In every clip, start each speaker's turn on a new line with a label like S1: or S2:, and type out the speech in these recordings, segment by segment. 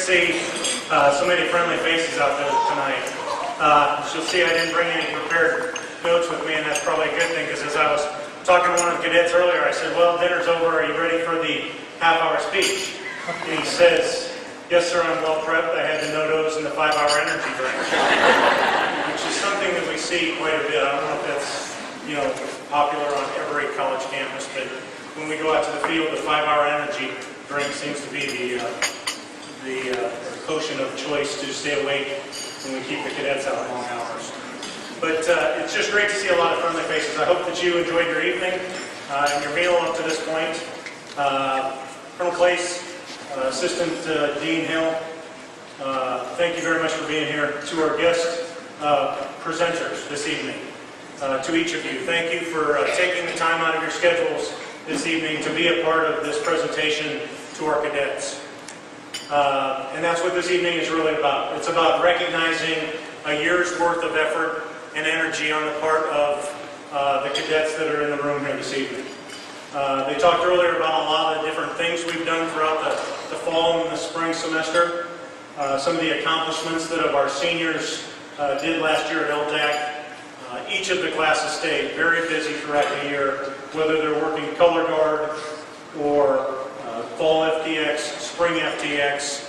S1: see so many friendly faces out there tonight. You'll see I didn't bring any prepared notes with me, and that's probably a good thing, because as I was talking to one of the cadets earlier, I said, well, dinner's over, are you ready for the half-hour speech? And he says, yes, sir, I'm well prepped. I had the no-dose and the 5-hour energy drink. Which is something that we see quite a bit. I don't know if that's, popular on every college campus, but when we go out to the field, the 5-hour energy drink seems to be the potion of choice to stay awake when we keep the cadets out long hours. But it's just great to see a lot of friendly faces. I hope that you enjoyed your evening and your meal up to this point. Colonel Clace, Assistant Dean Hill, thank you very much for being here. To our guest presenters this evening, to each of you, thank you for taking the time out of your schedules this evening to be a part of this presentation to our cadets. And that's what this evening is really about. It's about recognizing a year's worth of effort and energy on the part of the cadets that are in the room here this evening. They talked earlier about a lot of the different things we've done throughout the fall and the spring semester. Some of the accomplishments that our seniors did last year at LTAC. Each of the classes stayed very busy throughout the year, whether they're working color guard or fall FTX, spring FTX,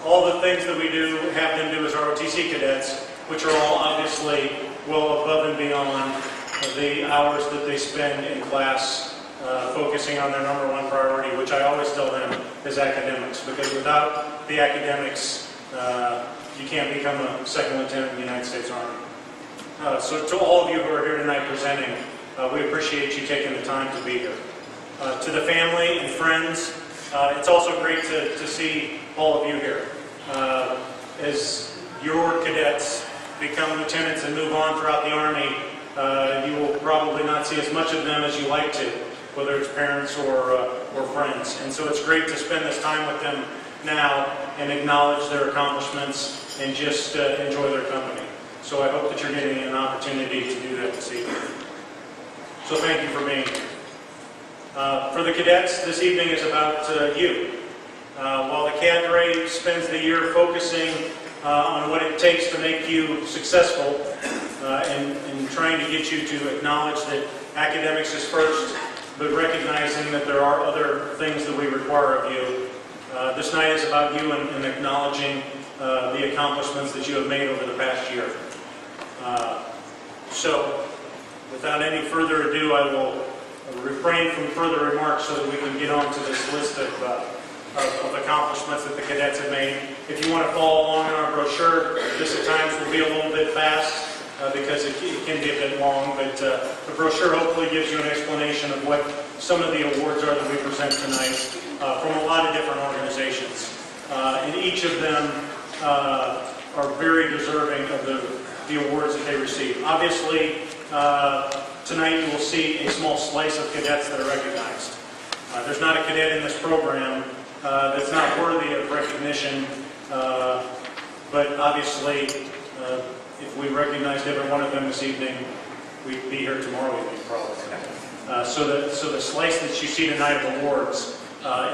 S1: all the things that we have them do as ROTC cadets, which are all obviously well above and beyond the hours that they spend in class focusing on their number one priority, which I always tell them is academics, because without the academics, you can't become a second lieutenant in the United States Army. So to all of you who are here tonight presenting, we appreciate you taking the time to be here. To the family and friends, it's also great to see all of you here. As your cadets become lieutenants and move on throughout the Army, you will probably not see as much of them as you like to, whether it's parents or friends. And so it's great to spend this time with them now and acknowledge their accomplishments and just enjoy their company. So I hope that you're getting an opportunity to do that this evening. So thank you for being here. For the cadets, this evening is about you. While the cadre spends the year focusing on what it takes to make you successful and trying to get you to acknowledge that academics is first, but recognizing that there are other things that we require of you, this night is about you and acknowledging the accomplishments that you have made over the past year. So, without any further ado, I will refrain from further remarks so that we can get on to this list of accomplishments that the cadets have made. If you want to follow along in our brochure, this at times will be a little bit fast because it can be a bit long, but the brochure hopefully gives you an explanation of what some of the awards are that we present tonight from a lot of different organizations. And each of them are very deserving of the awards that they receive. Obviously, tonight you will see a small slice of cadets that are recognized. There's not a cadet in this program that's not worthy of recognition, but obviously, if we recognized every one of them this evening, we'd be here tomorrow evening probably. So the slice that you see tonight of awards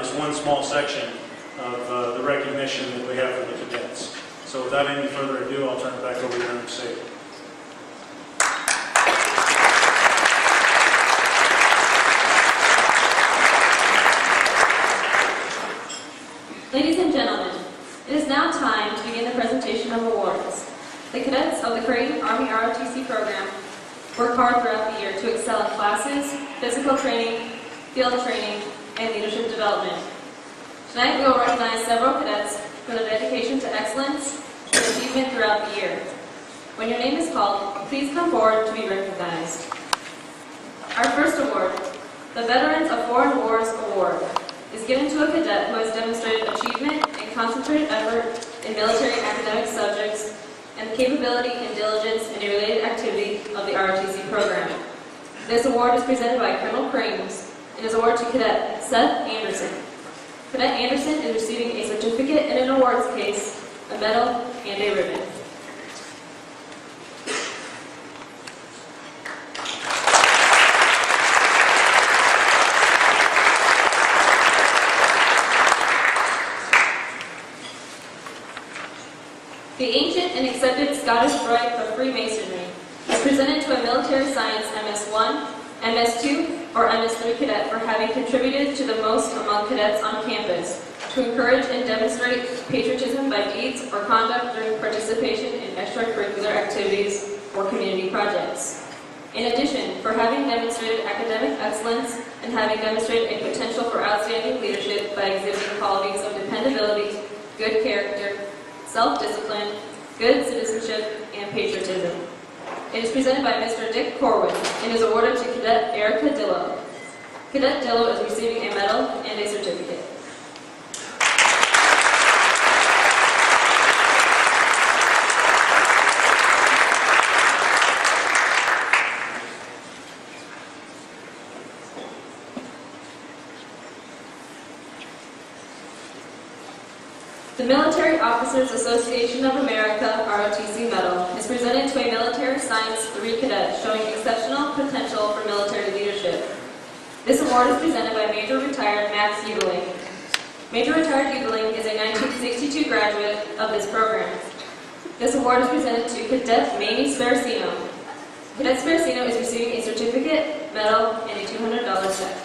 S1: is one small section of the recognition that we have for the cadets. So without any further ado, I'll turn it back over to your MC.
S2: Ladies and gentlemen, it is now time to begin the presentation of awards. The cadets of the Creighton Army ROTC program work hard throughout the year to excel in classes, physical training, field training, and leadership development. Tonight we will recognize several cadets for their dedication to excellence and achievement throughout the year. When your name is called, please come forward to be recognized. Our first award, the Veterans of Foreign Wars Award, is given to a cadet who has demonstrated achievement and concentrated effort in military and academic subjects and the capability and diligence in a related activity of the ROTC program. This award is presented by Colonel Creighton and is awarded to Cadet Seth Anderson. Cadet Anderson is receiving a certificate in an awards case, a medal, and a ribbon. The ancient and accepted Scottish Rite of Freemasonry is presented to a military science MS1, MS2, or MS3 cadet for having contributed to the most among cadets on campus to encourage and demonstrate patriotism by deeds or conduct during participation in extracurricular activities or community projects. In addition, for having demonstrated academic excellence and having demonstrated a potential for outstanding leadership by exhibiting qualities of dependability, good character, self-discipline, good citizenship, and patriotism. It is presented by Mr. Dick Corwin and is awarded to Cadet Erica Dillo. Cadet Dillo is receiving a medal and a certificate. The Military Officers Association of America ROTC Medal is presented to a Military Science 3 cadet showing exceptional potential for military leadership. This award is presented by Major Retired Max Ubeling. Major Retired Ubeling is a 1962 graduate of this program. This award is presented to Cadet Mamie Sparacino. Cadet Sparacino is receiving a certificate, medal, and a $200 check.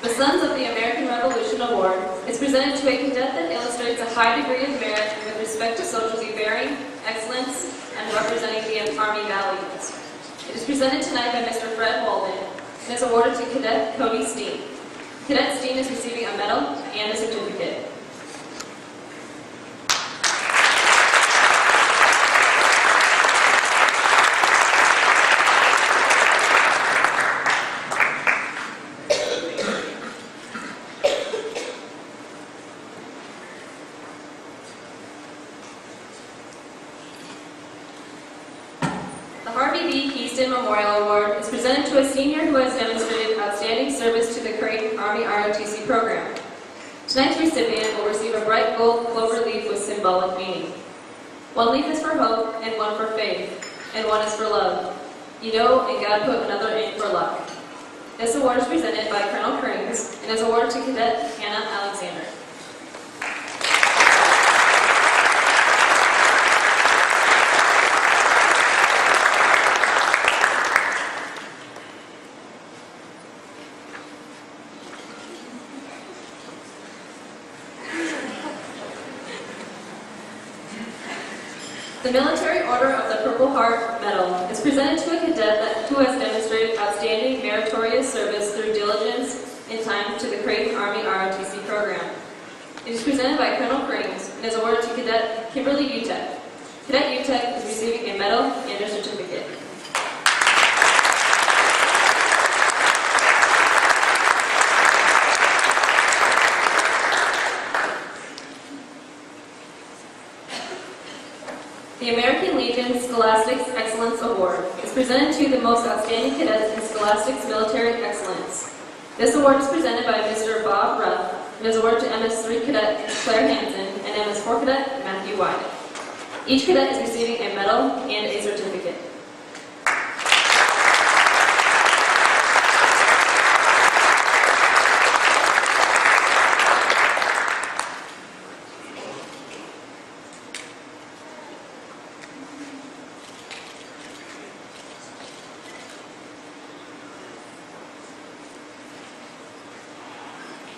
S2: The Sons of the American Revolution Award is presented to a cadet that illustrates a high degree of merit with respect to social bearing, excellence, and representing the Army values. It is presented tonight by Mr. Fred Walden and is awarded to Cadet Cody Steen. Cadet Steen is receiving a medal and a certificate. Memorial Award is presented to a senior who has demonstrated outstanding service to the Creighton Army ROTC program. Tonight's recipient will receive a bright gold clover leaf with symbolic meaning. One leaf is for hope, and one for faith, and one is for love. You know, and God put another in for luck. This award is presented by Colonel Krings and is awarded to Cadet Hannah Alexander. The Military Order of the Purple Heart Medal is presented to a cadet who has demonstrated outstanding meritorious service through diligence in time to the Creighton Army ROTC program. It is presented by Colonel Krings and is awarded to Cadet Kimberly Utek. Cadet Utek is receiving a medal and a certificate. The American Legion Scholastics Excellence Award is presented to the most outstanding cadets in scholastics military excellence. This award is presented by Mr. Bob Ruff and is awarded to MS3 Cadet Claire Hansen and MS4 Cadet Matthew White. Each cadet is receiving a medal and a certificate.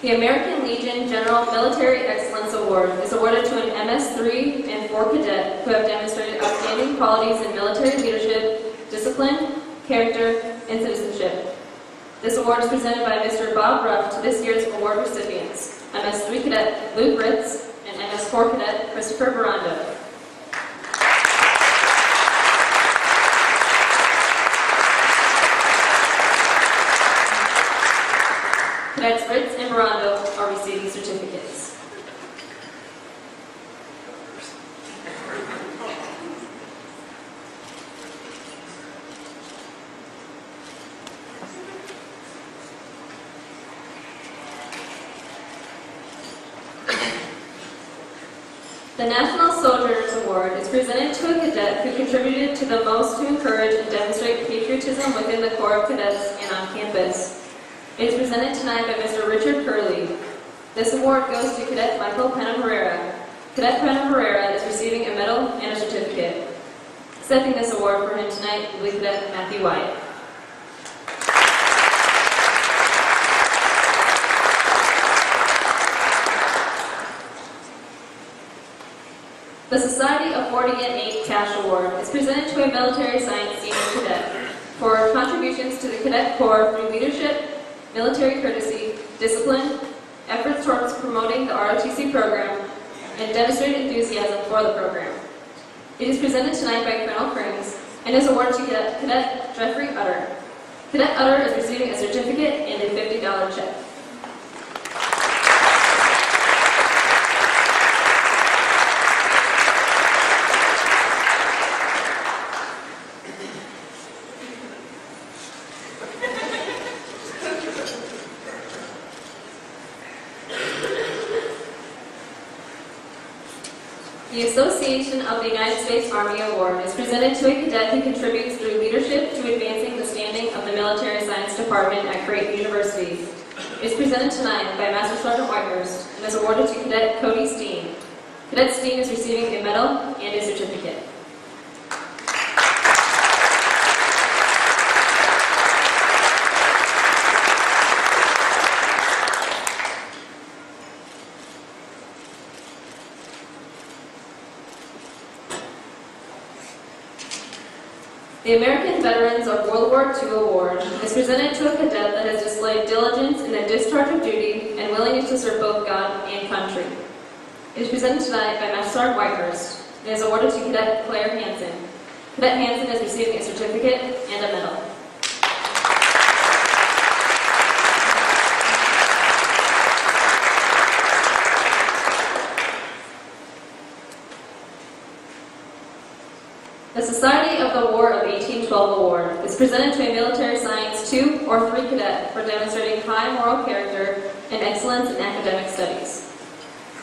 S2: The American Legion General Military Excellence Award is awarded to an MS3 and 4 cadet who have demonstrated outstanding qualities in military leadership, discipline, character, and citizenship. This award is presented by Mr. Bob Ruff to this year's award recipients, MS3 Cadet Luke Ritz and MS4 Cadet Christopher Barando. Cadets Ritz and Barando are receiving certificates. The National Soldiers Award Award is presented to a cadet who contributed to the most to encourage and demonstrate patriotism within the Corps of Cadets and on campus. It is presented tonight by Mr. Richard Curley. This award goes to Cadet Michael Pena-Herrera. Cadet Pena-Herrera is receiving a medal and a certificate. Accepting this award for him tonight will be Cadet Matthew White. The Society of 40 and 8 Cash Award is presented to a military science senior cadet for contributions to the Cadet Corps through leadership, military courtesy, discipline, efforts towards promoting the ROTC program, and demonstrated enthusiasm for the program. It is presented tonight by Colonel Crings and is awarded to Cadet Jeffrey Utter. Cadet Utter is receiving a certificate and a $50 check. The Association of the United States Army Award is presented to a cadet who contributes through leadership to advancing the standing of the Military Science Department at Creighton University. It is presented tonight by Master Sergeant Whitehurst and is awarded to Cadet Cody Steen. Cadet Steen is receiving a medal and a certificate. The American Veterans of World War II Award is presented to a cadet that has displayed diligence in the discharge of duty and willingness to serve both God and country. It is presented tonight by Master Sergeant Whitehurst and is awarded to Cadet Claire Hansen. Cadet Hansen is receiving a certificate and a medal. The Society of the War of 1812 Award is presented to a military science 2 or 3 cadet for demonstrating high moral character and excellence in academic studies.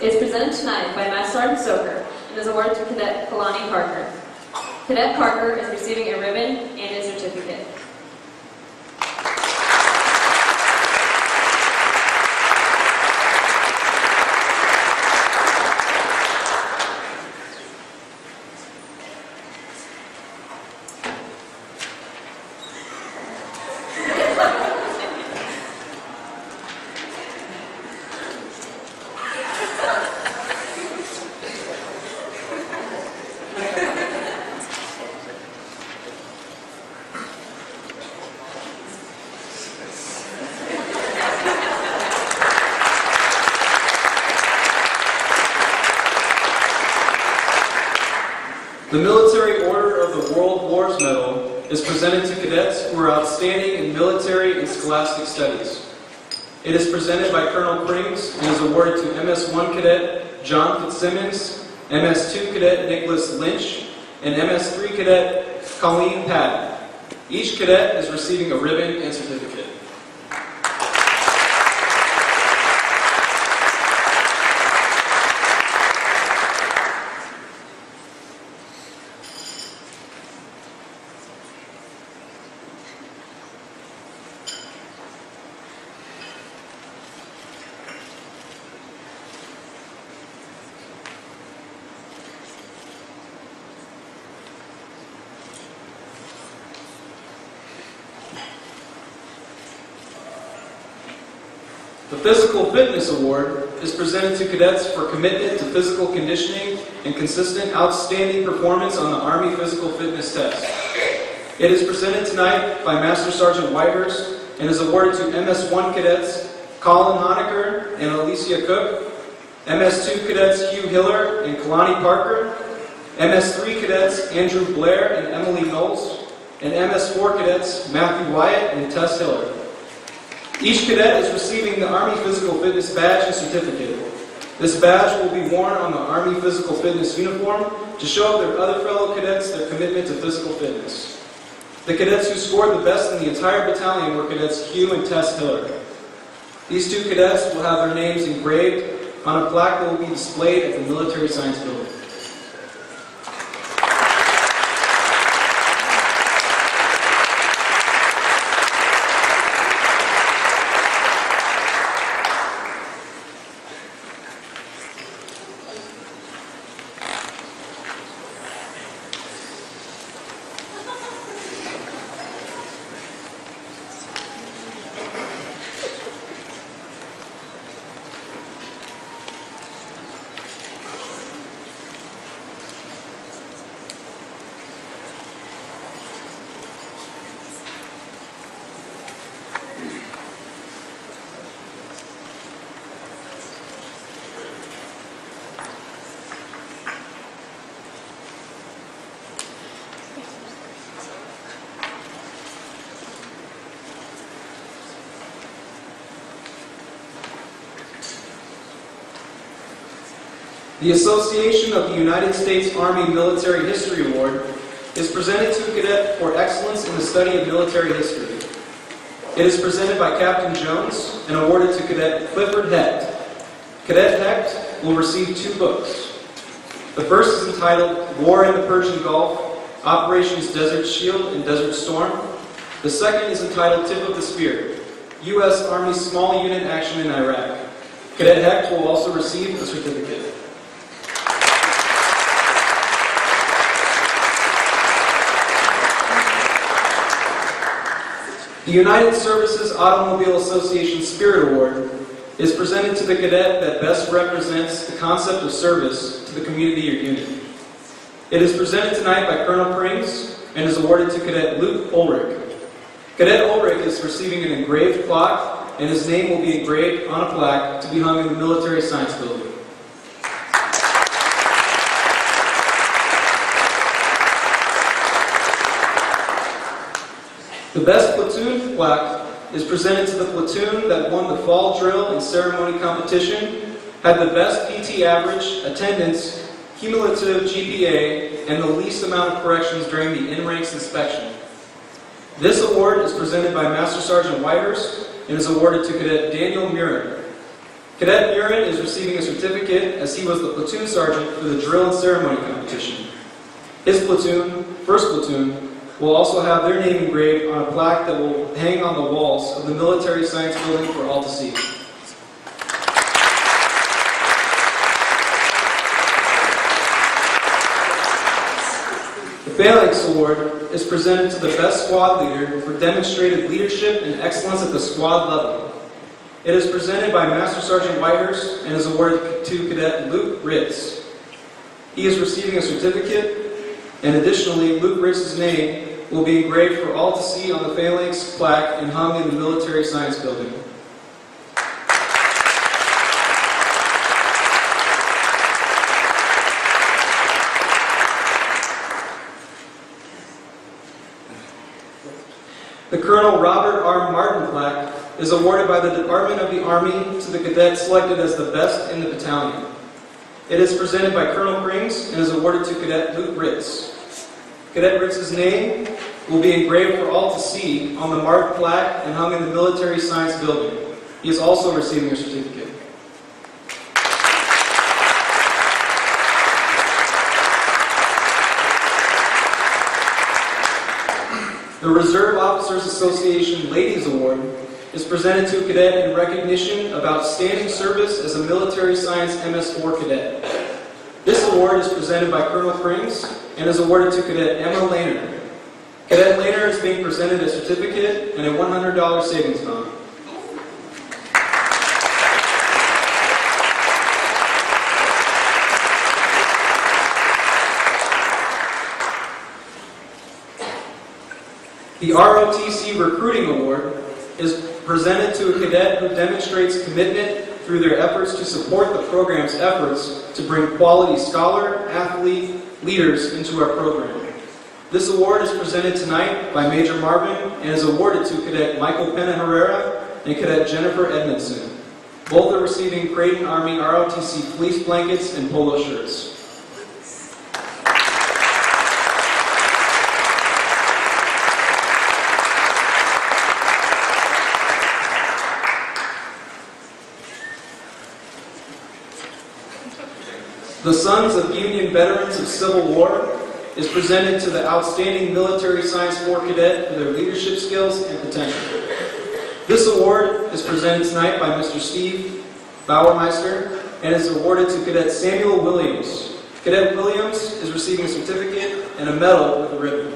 S2: It is presented tonight by Master Sergeant Stoker and is awarded to Cadet Kalani Parker. Cadet Parker is receiving a ribbon and a certificate.
S3: The Military Order of the World Wars Medal is presented to cadets who are outstanding in military and scholastic studies. It is presented by Colonel Crings and is awarded to MS-1 Cadet John Fitzsimmons, MS-2 Cadet Nicholas Lynch, and MS-3 Cadet Colleen Patton. Each cadet is receiving a ribbon and certificate. The Physical Fitness Award is presented to cadets for commitment to physical conditioning and consistent outstanding performance on the Army Physical Fitness Test. It is presented tonight by Master Sergeant Whitehurst and is awarded to MS-1 cadets Colin Honecker and Alicia Cook, MS-2 cadets Hugh Hiller and Kalani Parker, MS-3 cadets Andrew Blair and Emily Knowles, and MS-4 cadets Matthew Wyatt and Tess Hiller. Each cadet is receiving the Army Physical Fitness Badge and Certificate. This badge will be worn on the Army Physical Fitness uniform to show their other fellow cadets their commitment to physical fitness. The cadets who scored the best in the entire battalion were cadets Hugh and Tess Hiller. These two cadets will have their names engraved on a plaque that will be displayed at the Military Science Building. The Association of the United States Army Military History Award is presented to a cadet for excellence in the study of military history. It is presented by Captain Jones and awarded to Cadet Clifford Hecht. Cadet Hecht will receive 2 books. The first is entitled War in the Persian Gulf, Operations Desert Shield and Desert Storm. The second is entitled Tip of the Spear, U.S. Army Small Unit Action in Iraq. Cadet Hecht will also receive a certificate. The United Services Automobile Association Spirit Award is presented to the cadet that best represents the concept of service to the community or unit. It is presented tonight by Colonel Prings and is awarded to Cadet Luke Ulrich. Cadet Ulrich is receiving an engraved clock, and his name will be engraved on a plaque to be hung in the Military Science Building. The Best Platoon plaque is presented to the platoon that won the Fall Drill and Ceremony Competition, had the best PT average, attendance, cumulative GPA, and the least amount of corrections during the in-ranks inspection. This award is presented by Master Sergeant Whitehurst and is awarded to Cadet Daniel Murin. Cadet Murin is receiving a certificate as he was the platoon sergeant for the drill and ceremony competition. His platoon, 1st Platoon, will also have their name engraved on a plaque that will hang on the walls of the Military Science Building for all to see. The Phalanx Award is presented to the best squad leader for demonstrated leadership and excellence at the squad level. It is presented by Master Sergeant Whitehurst and is awarded to Cadet Luke Ritz. He is receiving a certificate, and additionally, Luke Ritz's name will be engraved for all to see on the Phalanx plaque and hung in the Military Science Building. The Colonel Robert R. Martin plaque is awarded by the Department of the Army to the cadet selected as the best in the battalion. It is presented by Colonel Prings and is awarded to Cadet Luke Ritz. Cadet Ritz's name will be engraved for all to see on the Martin plaque and hung in the Military Science Building. He is also receiving a certificate. The Reserve Officers Association Ladies Award is presented to a cadet in recognition of outstanding service as a Military Science MS4 cadet. This award is presented by Colonel Prings and is awarded to Cadet Emma Lehner. Cadet Lehner is being presented a certificate and a $100 savings bond. The ROTC Recruiting Award is presented to a cadet who demonstrates commitment through their efforts to support the program's efforts to bring quality scholar, athlete, leaders into our program. This award is presented tonight by Major Marvin and is awarded to Cadet Michael Pena Herrera and Cadet Jennifer Edmondson. Both are receiving Creighton Army ROTC fleece blankets and polo shirts. The Sons of Union Veterans of Civil War is presented to the Outstanding Military Science Corps Cadet for their leadership skills and potential. This award is presented tonight by Mr. Steve Bauermeister and is awarded to Cadet Samuel Williams. Cadet Williams is receiving a certificate and a medal with a ribbon.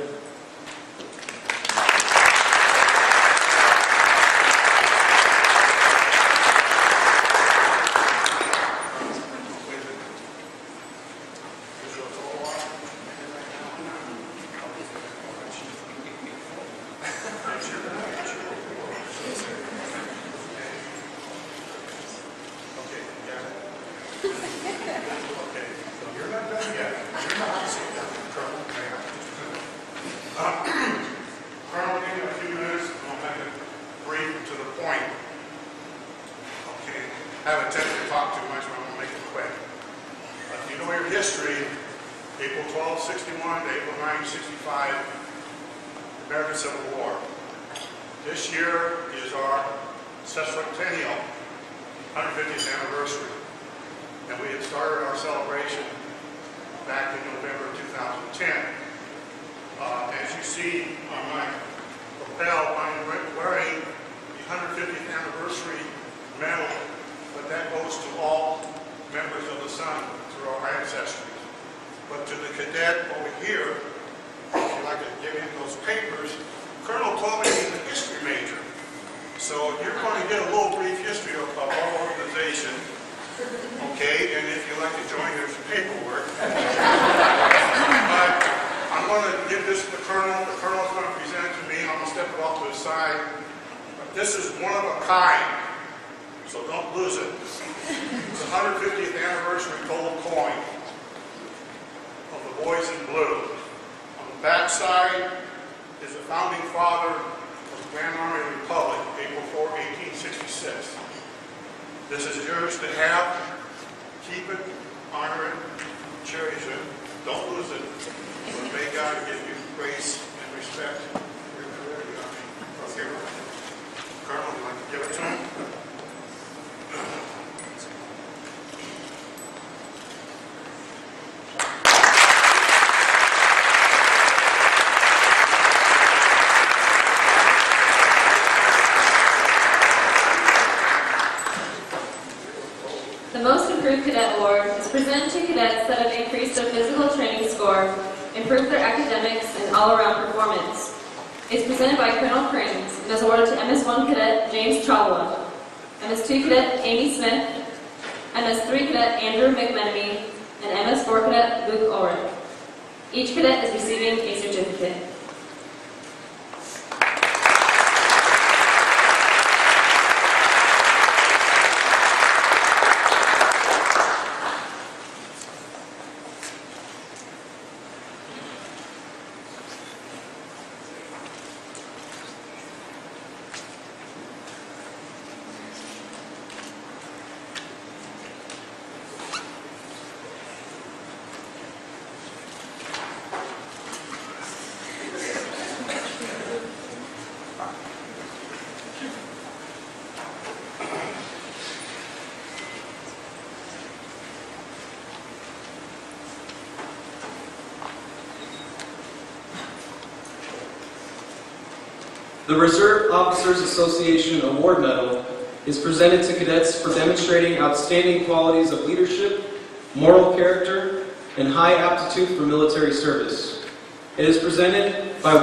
S4: you know your history, April 12, 61 to April 9, 65, American Civil War. This year is our sesquicentennial, 150th anniversary. And we had started our celebration back in November 2010. As you see on my lapel, I'm wearing the 150th anniversary medal, but that goes to all members of the Sun through our ancestries. But to the cadet over here, if you'd like to give him those papers, Colonel told me he's a history major. So you're going to get a little brief history of our organization, okay? And if you'd like to join, there's some paperwork. But I'm going to give this to the Colonel. The Colonel's going to present it to me. I'm going to step it off to the side. But this is one of a kind, so don't lose it. It's the 150th anniversary gold coin of the Boys in Blue. On the back side is the founding father of the Grand Army Republic, April 4, 1866. This is yours to have. Keep it, honor it, cherish it. Don't lose it. But may God give you grace and respect for your career. Okay. Colonel, would you like to give it to him?
S2: The Most Improved Cadet Award is presented to cadets that have increased their physical training score, improved their academics, and all-around performance. It's presented by Colonel Creighton and is awarded to MS1 Cadet James Chawla, MS2 Cadet Amy Smith, MS3 Cadet Andrew McMenemy, and MS4 Cadet Luke Ulrich. Each cadet is receiving a certificate.
S3: The Reserve Officers Association Award Medal is presented to cadets for demonstrating outstanding qualities of leadership, moral character, and high aptitude for military service. It is presented by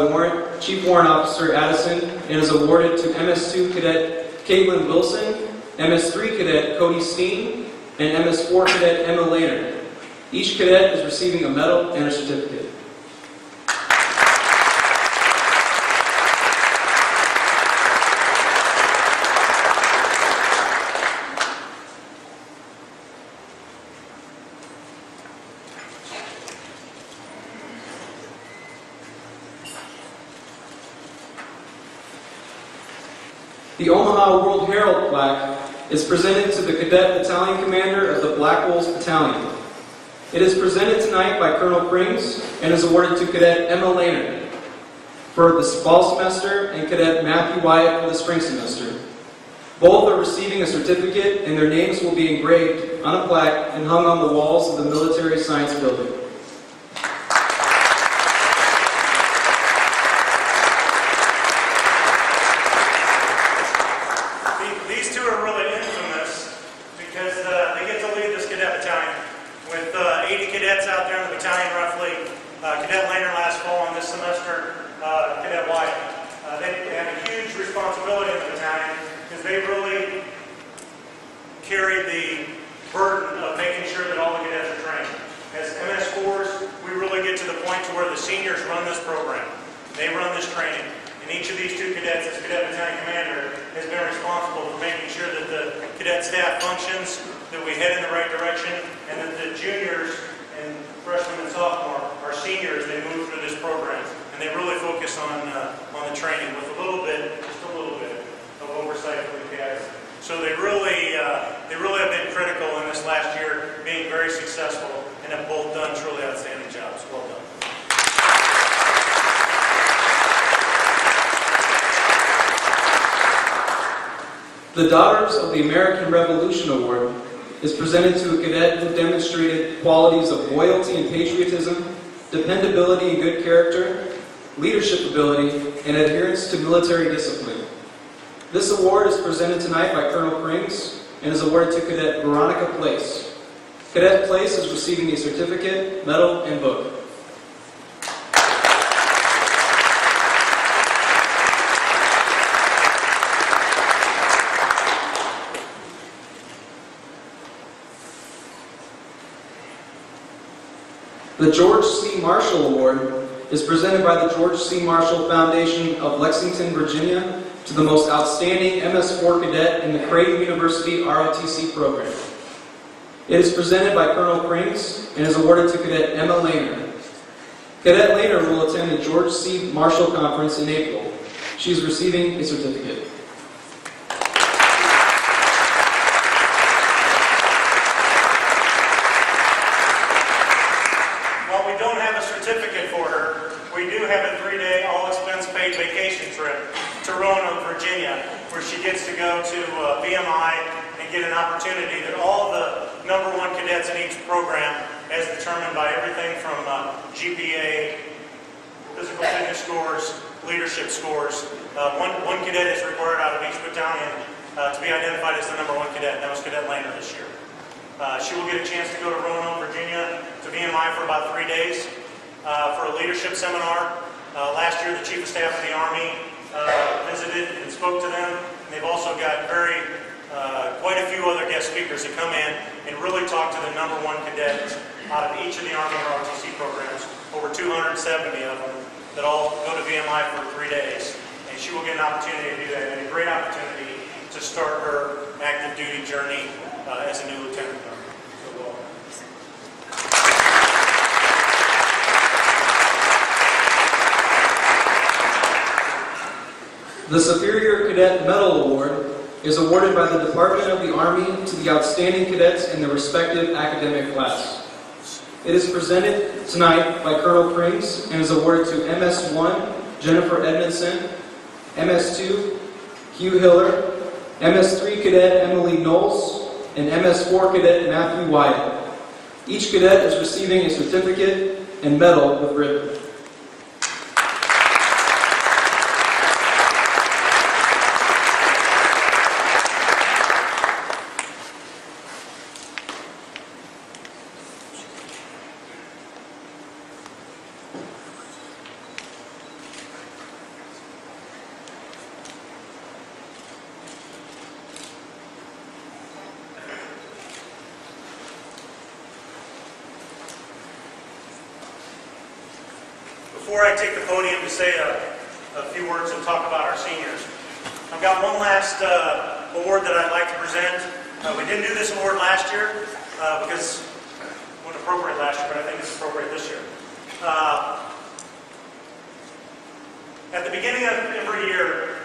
S3: Chief Warrant Officer Addison and is awarded to MS2 Cadet Caitlin Wilson, MS3 Cadet Cody Steen, and MS4 Cadet Emma Lehner. Each cadet is receiving a medal and a certificate. The Omaha World Herald plaque is presented to the Cadet Battalion Commander of the Black Wolves Battalion. It is presented tonight by Colonel Krings and is awarded to Cadet Emma Lehner for the fall semester and Cadet Matthew Wyatt for the spring semester. Both are receiving a certificate and their names will be engraved on a plaque and hung on the walls of the Military Science Building.
S1: Cadet Lehner last fall and this semester, Cadet Wyatt. They have a huge responsibility in the battalion because they really carry the burden of making sure that all the cadets are trained. As MS4s, we really get to the point to where the seniors run this program. They run this training. And each of these two cadets, as Cadet Battalion Commander, has been responsible for making sure that the cadet staff functions, that we head in the right direction, and that the juniors and freshmen and sophomore are seniors. They move through this program, and they really focus on the training with a little bit, just a little bit of oversight from the cadets. So they really have been critical in this last year, being very successful and have both done truly outstanding jobs. Well done.
S3: The Daughters of the American Revolution Award is presented to a cadet who demonstrated qualities of loyalty and patriotism, dependability and good character, leadership ability, and adherence to military discipline. This award is presented tonight by Colonel Krings and is awarded to Cadet Veronica Place. Cadet Place is receiving a certificate, medal, and book. The George C. Marshall Award is presented by the George C. Marshall Foundation of Lexington, Virginia, to the most outstanding MS4 cadet in the Creighton University ROTC program. It is presented by Colonel Krings and is awarded to Cadet Emma Lehner. Cadet Lehner will attend the George C. Marshall Conference in April. She is receiving a certificate.
S1: While we don't have a certificate for her, we do have a 3-day all-expense-paid vacation trip to Roanoke, Virginia, where she gets to go to VMI and get an opportunity that all the #1 cadets in each program, as determined by everything from GPA, physical fitness scores, leadership scores. One cadet is required out of each battalion to be identified as the #1 cadet, and that was Cadet Lehner this year. She will get a chance to go to Roanoke, Virginia, to VMI for about 3 days for a leadership seminar. Last year, the Chief of Staff of the Army visited and spoke to them. And they've also got quite a few other guest speakers that come in and really talk to the #1 cadets out of each of the Army ROTC programs, over 270 of them that all go to VMI for 3 days. And she will get an opportunity to do that, and a great opportunity to start her active duty journey as a new lieutenant. So welcome.
S3: The Superior Cadet Medal Award is awarded by the Department of the Army to the outstanding cadets in their respective academic class. It is presented tonight by Colonel Krings and is awarded to MS1 Jennifer Edmondson, MS2 Hugh Hiller, MS3 Cadet Emily Knowles, and MS4 Cadet Matthew Wyatt. Each cadet is receiving a certificate and medal with ribbon.
S1: Before I take the podium to say a few words and talk about our seniors, I've got one last award that I'd like to present. We didn't do this award last year because it wasn't appropriate last year, but I think it's appropriate this year. At the beginning of every year,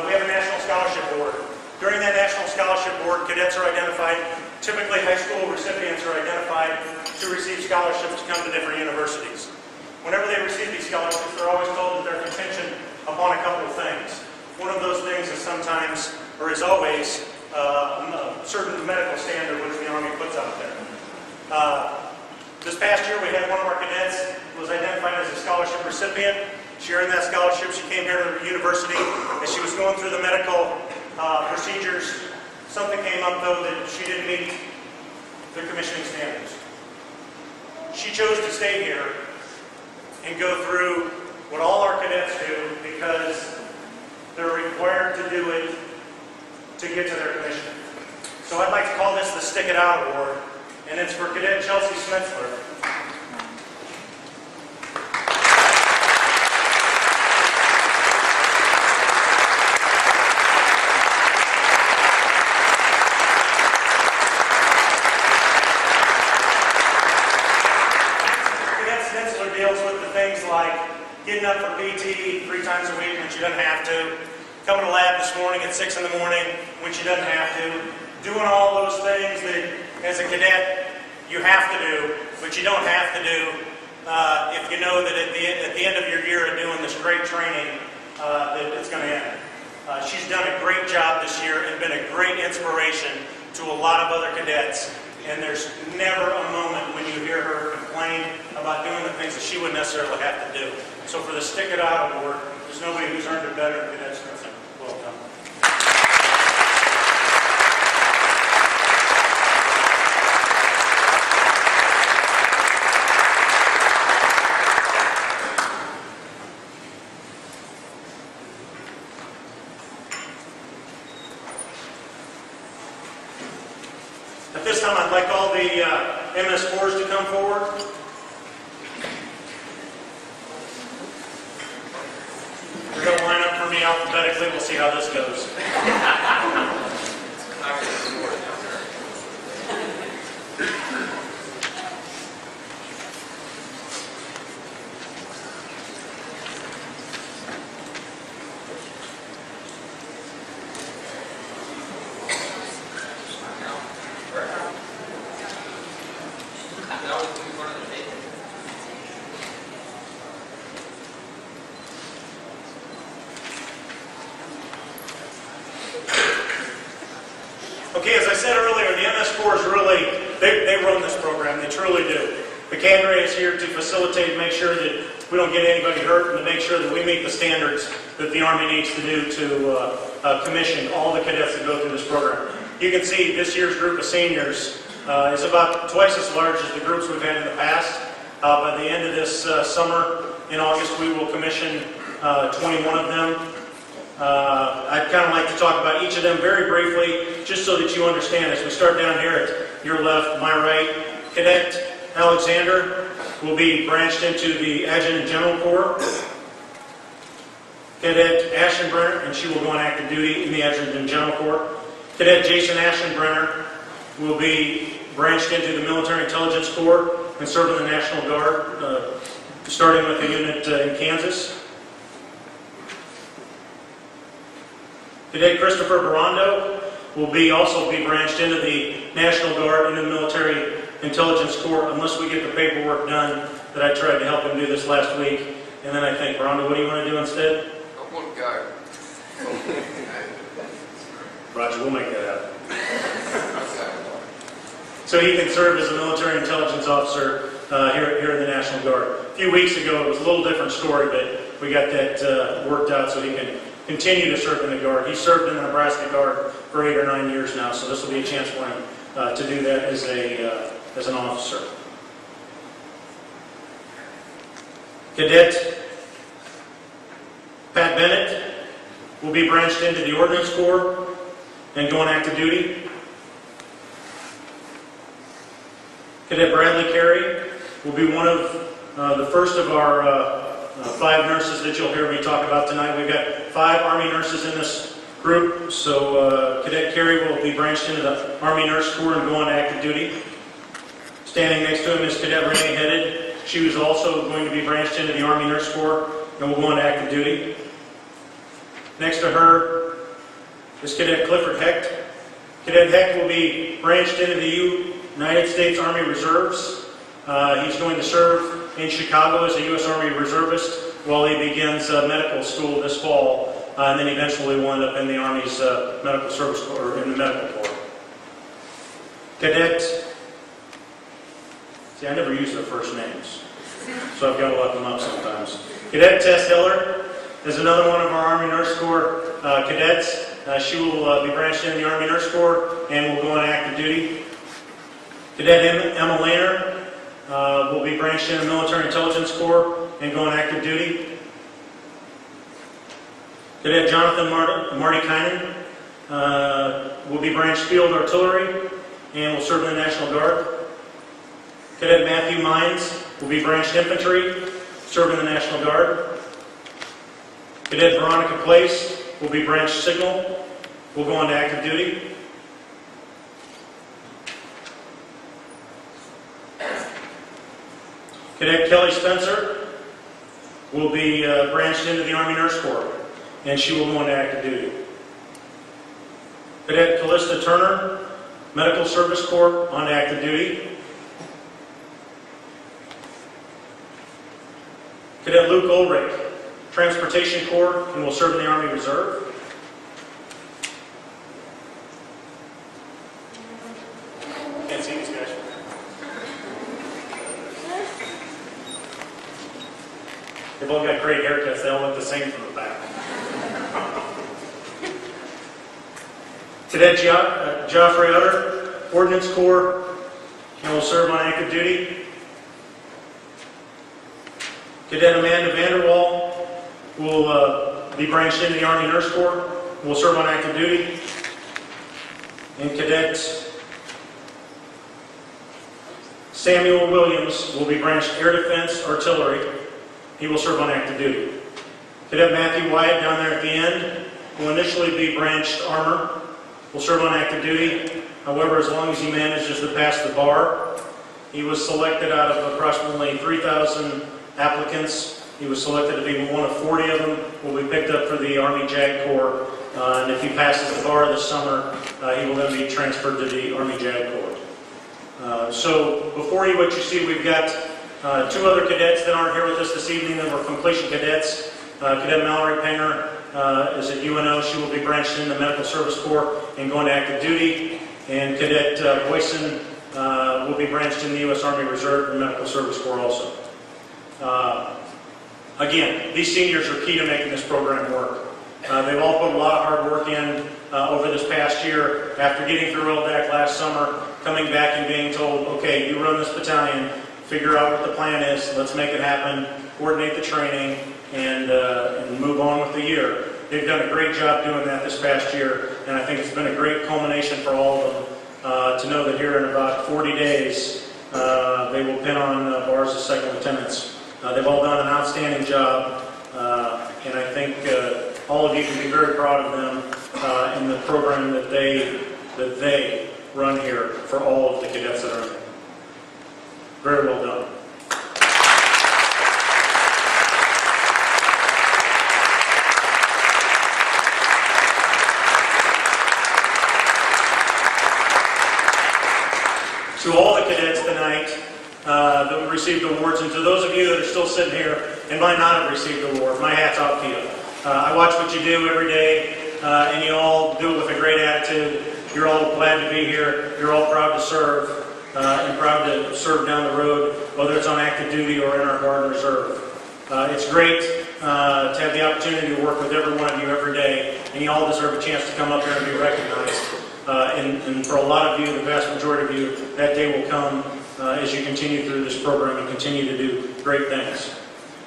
S1: we have a National Scholarship Board. During that National Scholarship Board, cadets are identified, typically high school recipients are identified to receive scholarships to come to different universities. Whenever they receive these scholarships, they're always told that they're contingent upon a couple of things. One of those things is sometimes, or is always, a certain medical standard which the Army puts out there. This past year, we had one of our cadets who was identified as a scholarship recipient. She earned that scholarship. She came here to the university. As she was going through the medical procedures, something came up, though, that she didn't meet the commissioning standards. She chose to stay here and go through what all our cadets do because they're required to do it to get to their commission. So I'd like to call this the Stick It Out Award, and it's for Cadet Chelsea Smithler. Getting up for PT 3 times a week when she doesn't have to, coming to lab this morning at 6 in the morning when she doesn't have to, doing all those things that as a cadet you have to do which you don't have to do if you know that at the end of your year of doing this great training, that it's going to end. She's done a great job this year and been a great inspiration to a lot of other cadets. And there's never a moment when you hear her complain about doing the things that she wouldn't necessarily have to do. So for the Stick It Out Award, there's nobody who's earned it better than Cadet Smith. Well done. At this time, I'd like all the MS4s to come forward. We're going to line up for me alphabetically. We'll see how this goes. Okay, as I said earlier, the MS4s really, they run this program. They truly do. The cadre is here to facilitate and make sure that we don't get anybody hurt and to make sure that we meet the standards that the Army needs to do to commission all the cadets that go through this program. You can see this year's group of seniors is about twice as large as the groups we've had in the past. By the end of this summer, in August, we will commission 21 of them. I'd kind of like to talk about each of them very briefly, just so that you understand. As we start down here at your left, my right, Cadet Alexander will be branched into the Adjutant General Corps. Cadet Ashenbrenner, and she will go on active duty in the Adjutant General Corps. Cadet Jason Ashenbrenner will be branched into the Military Intelligence Corps and serve in the National Guard, starting with a unit in Kansas. Cadet Christopher Barando will also be branched into the National Guard and the Military Intelligence Corps, unless we get the paperwork done that I tried to help him do this last week. And then I think, Barando, what do you want to do instead?
S5: I want to go.
S1: Roger, we'll make that happen. So he can serve as a military intelligence officer here in the National Guard. A few weeks ago, it was a little different story, but we got that worked out so he can continue to serve in the Guard. He served in the Nebraska Guard for 8 or 9 years now, so this will be a chance for him to do that as an officer. Cadet Pat Bennett will be branched into the Ordnance Corps and go on active duty. Cadet Bradley Carey will be one of the first of our 5 nurses that you'll hear me talk about tonight. We've got 5 Army nurses in this group, so Cadet Carey will be branched into the Army Nurse Corps and go on active duty. Standing next to him is Cadet Renee Headed. She was also going to be branched into the Army Nurse Corps and will go on active duty. Next to her is Cadet Clifford Hecht. Cadet Hecht will be branched into the United States Army Reserves. He's going to serve in Chicago as a U.S. Army Reservist while he begins medical school this fall, and then eventually will end up in the Army's Medical Service Corps, or in the Medical Corps. Cadet, see, I never use their first names, so I've got to look them up sometimes. Cadet Tess Heller is another one of our Army Nurse Corps cadets. She will be branched in the Army Nurse Corps and will go on active duty. Cadet Emma Lehner will be branched in the Military Intelligence Corps and go on active duty. Cadet Jonathan Martikainen will be branched Field Artillery and will serve in the National Guard. Cadet Matthew Mines will be branched Infantry, serve in the National Guard. Cadet Veronica Place will be branched Signal, will go on to active duty. Cadet Kelly Spencer will be branched into the Army Nurse Corps, and she will go into active duty. Cadet Callista Turner, Medical Service Corps, on active duty. Cadet Luke Ulrich, Transportation Corps, and will serve in the Army Reserve. Can't see these guys. They've all got great haircuts. They all look the same from the back. Cadet Geoffrey Utter, Ordnance Corps, and will serve on active duty. Cadet Amanda Vanderwall will be branched into the Army Nurse Corps, will serve on active duty. And Cadet Samuel Williams will be branched Air Defense Artillery. He will serve on active duty. Cadet Matthew Wyatt down there at the end will initially be branched Armor, will serve on active duty. However, as long as he manages to pass the bar, he was selected out of approximately 3,000 applicants. He was selected to be one of 40 of them, will be picked up for the Army JAG Corps, and if he passes the bar this summer, he will then be transferred to the Army JAG Corps. So before you, what you see, we've got two other cadets that aren't here with us this evening that were completion cadets. Cadet Mallory Panger is at UNO. She will be branched in the Medical Service Corps and going to active duty. And Cadet Boyson will be branched in the U.S. Army Reserve and Medical Service Corps also. Again, these seniors are key to making this program work. They've all put a lot of hard work in over this past year. After getting through LDAC last summer, coming back and being told, okay, you run this battalion, figure out what the plan is, let's make it happen, coordinate the training, and move on with the year. They've done a great job doing that this past year, and I think it's been a great culmination for all of them to know that here in about 40 days, they will pin on bars as second lieutenants. They've all done an outstanding job, and I think all of you can be very proud of them in the program that they run here for all of the cadets that are in there. Very well done. To all the cadets tonight that received awards, and to those of you that are still sitting here and might not have received an award, my hat's off to you. I watch what you do every day, and you all do it with a great attitude. You're all glad to be here. You're all proud to serve, and proud to serve down the road, whether it's on active duty or in our Guard and Reserve. It's great to have the opportunity to work with every one of you every day, and you all deserve a chance to come up here and be recognized. And for a lot of you, the vast majority of you, that day will come as you continue through this program and continue to do great things.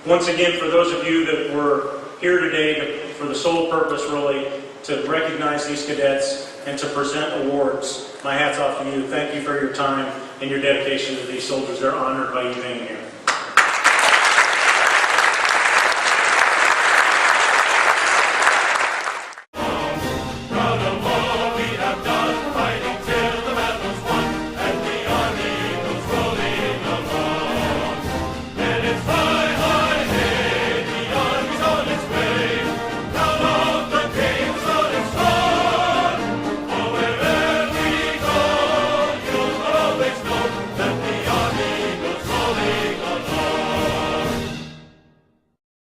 S1: Once again, for those of you that were here today for the sole purpose, really, to recognize these cadets and to present awards, my hat's off to you. Thank you for your time and your dedication to these soldiers. They're honored by you being here.